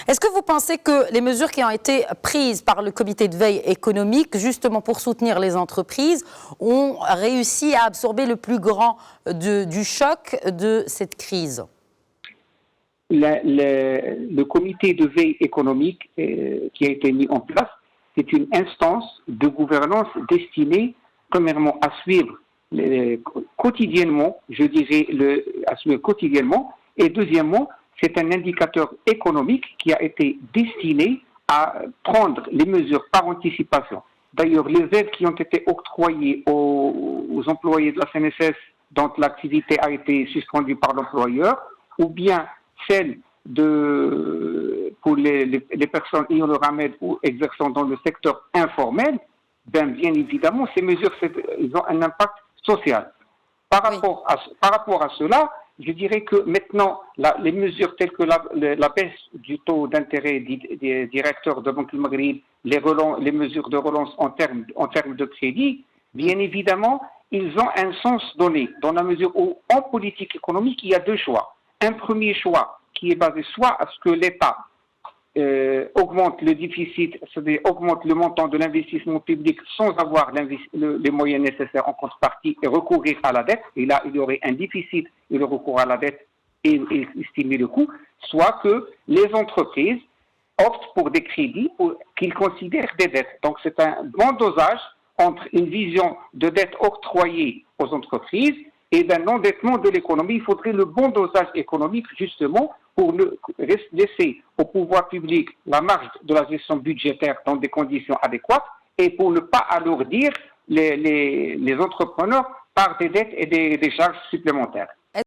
Est-ce que vous pensez que les mesures qui ont été prises par le comité de veille économique, justement pour soutenir les entreprises, ont réussi à absorber le plus grand du choc de cette crise? Le comité de veille économique qui a été mis en place, c'est une instance de gouvernance destinée, premièrement, à suivre quotidiennement, je dirais, à suivre quotidiennement, et deuxièmement, c'est un indicateur économique qui a été destiné à prendre les mesures par anticipation. D'ailleurs, les aides qui ont été octroyées aux employés de la CNSS dont l'activité a été suspendue par l'employeur, ou bien celles pour les personnes ayant le RAMED ou exerçant dans le secteur informel, bien évidemment, ces mesures ils ont un impact social. Par rapport à cela, je dirais que maintenant, les mesures telles que la baisse du taux d'intérêt des directeurs de Banque du Maghreb, les mesures de relance en termes de crédit, bien évidemment, ils ont un sens donné, dans la mesure où, en politique économique, il y a deux choix. Un premier choix qui est basé soit à ce que l'État augmente le déficit, c'est-à-dire augmente le montant de l'investissement public sans avoir les moyens nécessaires en contrepartie et recourir à la dette, et là il y aurait un déficit et le recours à la dette et estimer le coût, soit que les entreprises optent pour des crédits qu'ils considèrent des dettes. Donc c'est un bon dosage entre une vision de dette octroyée aux entreprises et d'un endettement de l'économie. Il faudrait le bon dosage économique justement pour laisser au pouvoir public la marge de la gestion budgétaire dans des conditions adéquates et pour ne pas alourdir les entrepreneurs par des dettes et des charges supplémentaires.